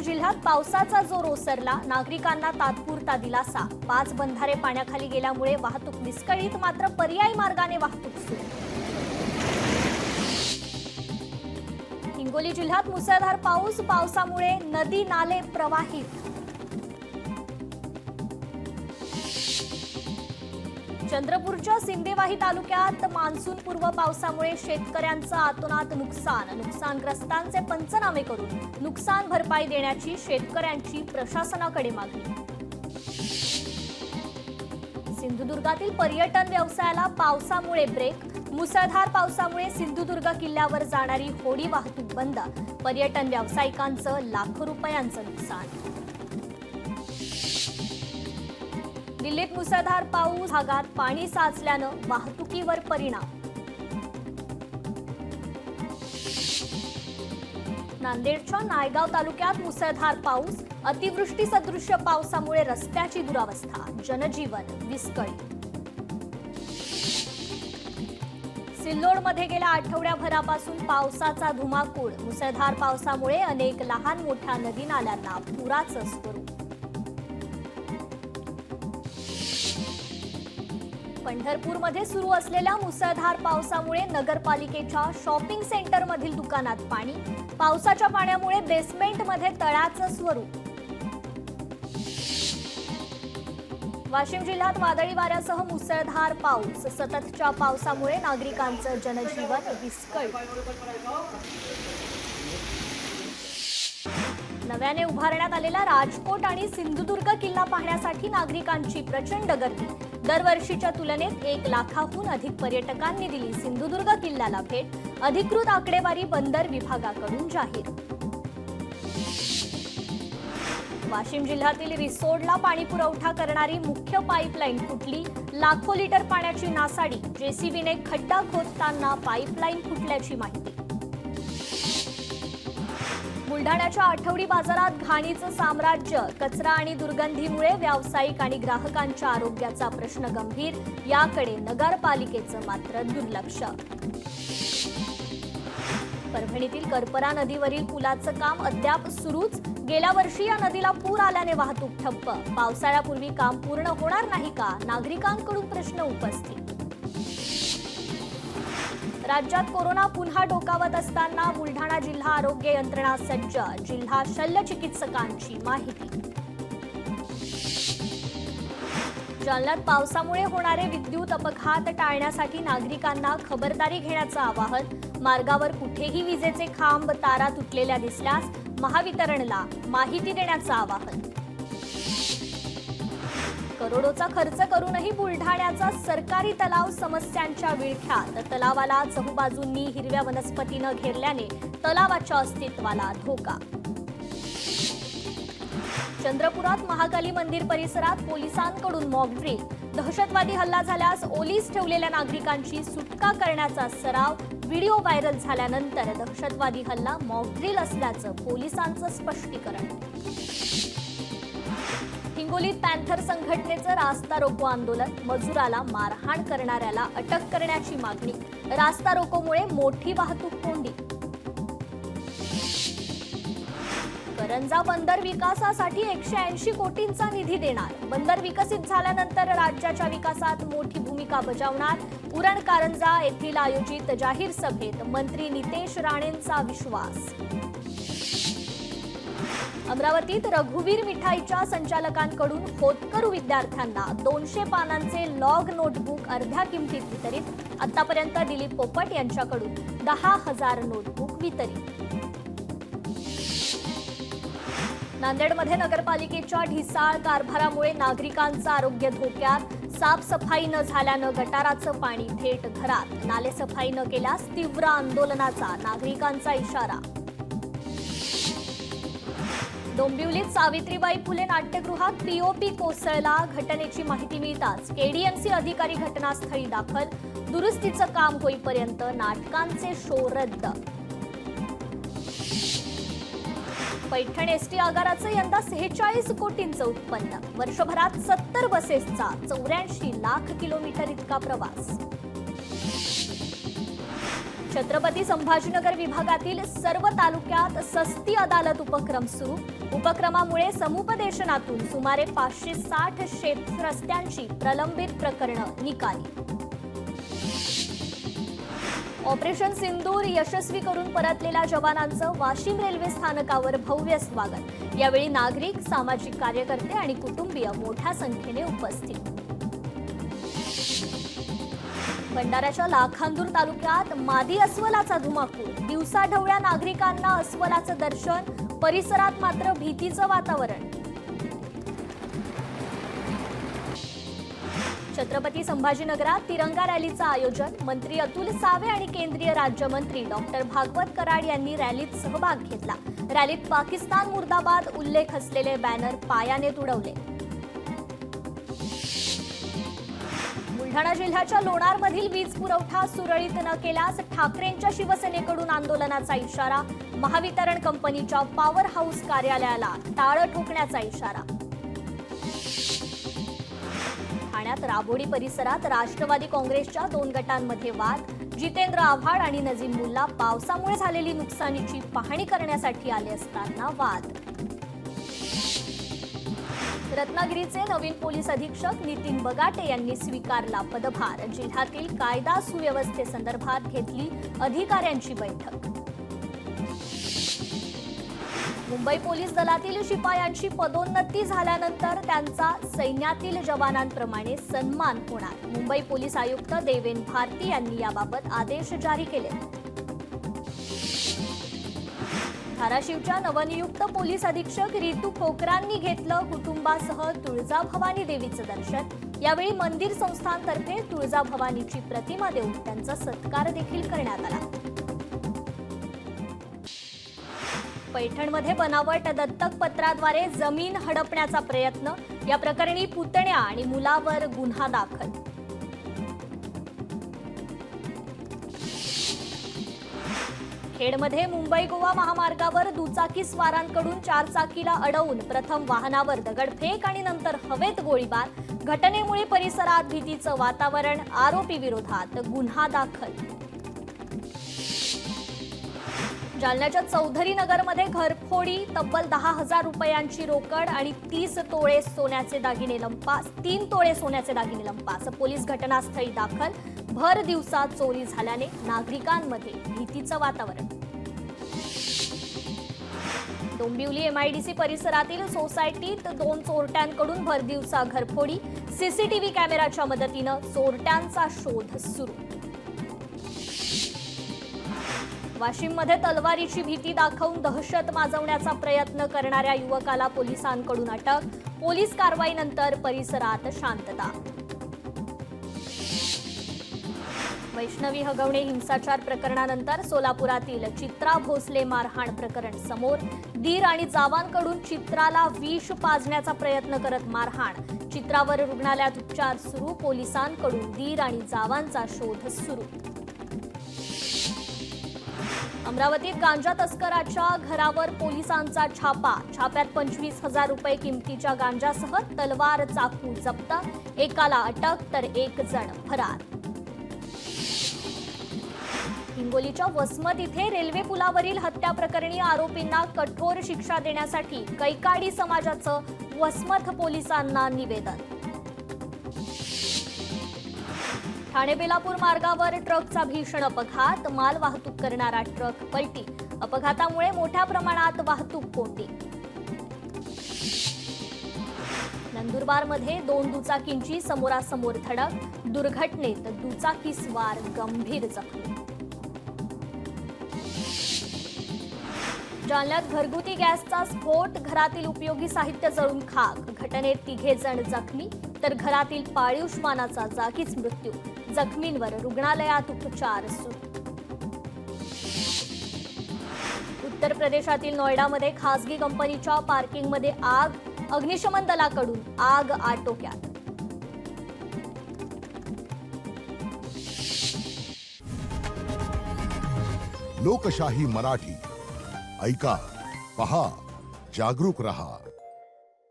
जिल्ह्यात पावसाचा जोर ओसरला, नागरिकांना तात्पुरता दिलासा। 5 बंधारे पाण्याखाली गेल्यामुळे वाहतूक विस्कळीत, मात्र पर्यायी मार्गाने वाहतूक सुरू। हिंगोली जिल्ह्यात मुसळधार पाऊस, पावसामुळे नदी नाले प्रवाहित। चंद्रपूरच्या सिंदेवाही तालुक्यात मान्सूनपूर्व पावसामुळे शेतकऱ्यांचं अतोनात नुकसान। नुकसानग्रस्तांचे पंचनामे करून नुकसान भरपाई देण्याची शेतकऱ्यांची प्रशासनाकडे मागणी। सिंधुदुर्गातील पर्यटन व्यवसायाला पावसामुळे ब्रेक। मुसळधार पावसामुळे सिंधुदुर्ग किल्ल्यावर जाणारी होडी वाहतूक बंद। पर्यटन व्यावसायिकांचं लाखो रुपयांचं नुकसान। दिल्लीत मुसळधार पाऊस, भागात पाणी साचल्यानं वाहतुकीवर परिणाम। नांदेडच्या नायगाव तालुक्यात मुसळधार पाऊस, अतिवृष्टी सदृश्य पावसामुळे रस्त्याची दुरावस्था, जनजीवन विस्कळीत। सिल्लोडमध्ये गेल्या आठवड्याभरापासून पावसाचा धुमाकूळ। मुसळधार पावसामुळे अनेक लहान मोठ्या नदी नाल्यांना पुराचं स्वरूप। पंढरपूरमध्ये सुरू असलेल्या मुसळधार पावसामुळे नगरपालिकेच्या शॉपिंग सेंटरमधील दुकानात पाणी। पावसाच्या पाण्यामुळे बेसमेंटमध्ये तळ्याचं स्वरूप। वाशिम जिल्ह्यात वादळी वाऱ्यासह मुसळधार पाऊस, सततच्या पावसामुळे नागरिकांचं जनजीवन विस्कळीत। नव्याने उभारण्यात आलेला राजकोट आणि सिंधुदुर्ग किल्ला पाहण्यासाठी नागरिकांची प्रचंड गर्दी। दरवर्षीच्या तुलनेत 1 लाखाहून अधिक पर्यटकांनी दिली सिंधुदुर्ग किल्ल्याला भेट। अधिकृत आकडेवारी बंदर विभागाकडून जाहीर। वाशिम जिल्ह्यातील रिसोडला पाणी पुरवठा करणारी मुख्य पाईपलाईन फुटली। लाखो लिटर पाण्याची नासाडी। जेसीबीने खड्डा खोदताना पाईपलाईन फुटल्याची माहिती। बुलढाण्याच्या आठवडी बाजारात घाणीचं साम्राज्य। कचरा आणि दुर्गंधीमुळे व्यावसायिक आणि ग्राहकांच्या आरोग्याचा प्रश्न गंभीर। याकडे नगरपालिकेचं मात्र दुर्लक्ष। परभणीतील करपरा नदीवरील पुलाचं काम अद्याप सुरूच। गेल्या वर्षी या नदीला पूर आल्याने वाहतूक ठप्प। पावसाळ्यापूर्वी काम पूर्ण होणार नाही का, नागरिकांकडून प्रश्न उपस्थित। राज्यात कोरोना पुन्हा डोकावत असताना बुलढाणा जिल्हा आरोग्य यंत्रणा सज्ज। जिल्हा शल्य चिकित्सकांची माहिती। जालन्यात पावसामुळे होणारे विद्युत अपघात टाळण्यासाठी नागरिकांना खबरदारी घेण्याचं आवाहन। मार्गावर कुठेही विजेचे खांब, तारा तुटलेल्या दिसल्यास महावितरणला माहिती देण्याचं आवाहन। करोडोचा खर्च करूनही बुलढाण्याचा सरकारी तलाव समस्यांच्या विळख्यात। तलावाला चहूबाजूंनी हिरव्या वनस्पतीनं घेरल्याने तलावाच्या अस्तित्वाला धोका। चंद्रपुरात महाकाली मंदिर परिसरात पोलिसांकडून मॉक ड्रिल। दहशतवादी हल्ला झाल्यास ओलीस ठेवलेल्या नागरिकांची सुटका करण्याचा सराव। व्हिडिओ व्हायरल झाल्यानंतर दहशतवादी हल्ला मॉक ड्रिल असल्याचं पोलिसांचं स्पष्टीकरण। हिंगोलीत पॅन्थर संघटनेचं रास्ता रोको आंदोलन। मजुराला मारहाण करणाऱ्याला अटक करण्याची मागणी। रास्ता रोकोमुळे मोठी वाहतूक कोंडी। करंजा बंदर विकासासाठी 180 कोटींचा निधी देणार। बंदर विकसित झाल्यानंतर राज्याच्या विकासात मोठी भूमिका बजावणार। उरण कारंजा येथील आयोजित जाहीर सभेत मंत्री नितेश राणेंचा विश्वास। अमरावतीत रघुवीर मिठाईच्या संचालकांकडून होतकरू विद्यार्थ्यांना 200 पानांचे लॉग नोटबुक अर्ध्या किमतीत वितरित। आतापर्यंत दिलीप पोपट यांच्याकडून 10,000 नोटबुक वितरित। नांदेडमध्ये नगरपालिकेच्या ढिसाळ कारभारामुळे नागरिकांचं आरोग्य धोक्यात। साफसफाई न झाल्यानं गटाराचं पाणी थेट घरात। नालेसफाई न केल्यास तीव्र आंदोलनाचा नागरिकांचा इशारा। डोंबिवलीत सावित्रीबाई फुले नाट्यगृहात पीओपी कोसळला। घटनेची माहिती मिळताच केडीएमसी अधिकारी घटनास्थळी दाखल। दुरुस्तीचं काम होईपर्यंत नाटकांचे शो रद्द। पैठण एसटी आगाराचं यंदा 46 कोटींचं उत्पन्न। वर्षभरात 70 बसेसचा 84 लाख किलोमीटर इतका प्रवास। छत्रपती संभाजीनगर विभागातील सर्व तालुक्यात सस्ती अदालत उपक्रम सुरू। उपक्रमामुळे समुपदेशनातून सुमारे 560 शेत रस्त्यांची प्रलंबित प्रकरणं निकाली। ऑपरेशन सिंदूर यशस्वी करून परतलेल्या जवानांचं वाशिम रेल्वे स्थानकावर भव्य स्वागत। यावेळी नागरिक, सामाजिक कार्यकर्ते आणि कुटुंबीय मोठ्या संख्येने उपस्थित। भंडाऱ्याच्या लाखांदूर तालुक्यात मादी अस्वलाचा धुमाकूळ। दिवसाढवळ्या नागरिकांना अस्वलाचं दर्शन, परिसरात मात्र भीतीचं वातावरण। छत्रपती संभाजीनगरात तिरंगा रॅलीचं आयोजन। मंत्री अतुल सावे आणि केंद्रीय राज्यमंत्री डॉक्टर भागवत कराड यांनी रॅलीत सहभाग घेतला। रॅलीत पाकिस्तान मुर्दाबाद उल्लेख असलेले बॅनर पायाने तुडवले। बुलढाणा जिल्ह्याच्या लोणारमधील वीज पुरवठा सुरळीत न केल्यास ठाकरेंच्या शिवसेनेकडून आंदोलनाचा इशारा। महावितरण कंपनीच्या पॉवर हाऊस कार्यालयाला टाळं ठोकण्याचा इशारा। ठाण्यात राबोडी परिसरात राष्ट्रवादी काँग्रेसच्या 2 गटांमध्ये वाद। जितेंद्र आव्हाड आणि नजीम मुल्ला पावसामुळे झालेली नुकसानीची पाहणी करण्यासाठी आले असताना वाद। रत्नागिरीचे नवीन पोलीस अधीक्षक नितीन बगाटे यांनी स्वीकारला पदभार। जिल्ह्यातील कायदा सुव्यवस्थेसंदर्भात घेतली अधिकाऱ्यांची बैठक। मुंबई पोलीस दलातील शिपायांची पदोन्नती झाल्यानंतर त्यांचा सैन्यातील जवानांप्रमाणे सन्मान होणार। मुंबई पोलीस आयुक्त देवेन भारती यांनी याबाबत आदेश जारी केले। धाराशिवच्या नवनियुक्त पोलीस अधीक्षक रितू खोकरांनी घेतलं कुटुंबासह तुळजाभवानी देवीचं दर्शन। यावेळी मंदिर संस्थांतर्फे तुळजाभवानीची प्रतिमा देऊन त्यांचा सत्कार देखील करण्यात आला। पैठणमध्ये बनावट दत्तक पत्राद्वारे जमीन हडपण्याचा प्रयत्न। या प्रकरणी पुतण्या आणि मुलावर गुन्हा दाखल। खेडमध्ये मुंबई गोवा महामार्गावर दुचाकी स्वारांकडून 4 चाकीला अडवून प्रथम वाहनावर दगडफेक आणि नंतर हवेत गोळीबार। घटनेमुळे परिसरात भीतीचं वातावरण। आरोपी विरोधात गुन्हा दाखल। जालन्याच्या चौधरी नगरमध्ये घरफोडी, तब्बल 10,000 रुपयांची रोकड आणि 3 तोळे सोन्याचे दागिने लंपास। पोलीस घटनास्थळी दाखल। भर दिवसा चोरी झाल्याने नागरिकांमध्ये भीतीचं वातावरण। डोंबिवली एमआयडीसी परिसरातील सोसायटीत 2 चोरट्यांकडून भर दिवसा घरफोडी। सीसीटीव्ही कॅमेराच्या मदतीनं चोरट्यांचा शोध सुरू। वाशिममध्ये तलवारीची भीती दाखवून दहशत माजवण्याचा प्रयत्न करणाऱ्या युवकाला पोलिसांकडून अटक। पोलीस कारवाईनंतर परिसरात शांतता। वैष्णवी हगवणे हिंसाचार प्रकरणानंतर सोलापुरातील चित्रा भोसले मारहाण प्रकरण समोर। दीर आणि जावांकडून चित्राला विष पाजण्याचा प्रयत्न करत मारहाण। चित्रावर रुग्णालयात उपचार सुरू। पोलिसांकडून दीर आणि जावांचा शोध सुरू। अमरावतीत गांजा तस्कराच्या घरावर पोलिसांचा छापा। छाप्यात 25,000 रुपये किमतीच्या गांजासह तलवार, चाकू जप्त। एकाला अटक तर 1 जण फरार। हिंगोलीच्या वसमत इथे रेल्वे पुलावरील हत्या प्रकरणी आरोपींना कठोर शिक्षा देण्यासाठी कैकाडी समाजाचं वसमत पोलिसांना निवेदन। ठाणे बेलापूर मार्गावर ट्रकचा भीषण अपघात। माल वाहतूक करणारा ट्रक पलटी। अपघातामुळे मोठ्या प्रमाणात वाहतूक कोंडी। नंदुरबारमध्ये 2 दुचाकींची समोरासमोर धडक। दुर्घटनेत दुचाकीस्वार गंभीर जखमी। जालन्यात घरगुती गॅसचा स्फोट। घरातील उपयोगी साहित्य जळून खाक। घटनेत 3 जण जखमी तर घरातील पाळीव श्वानाचा जागीच मृत्यू। जखमींवर रुग्णालयात उपचार सुरू। उत्तर प्रदेशातील नोएडामध्ये खासगी कंपनीच्या पार्किंगमध्ये आग। अग्निशमन दलाकडून आग आटोक्यात। लोकशाही मराठी ऐका, पहा, जागरूक रहा।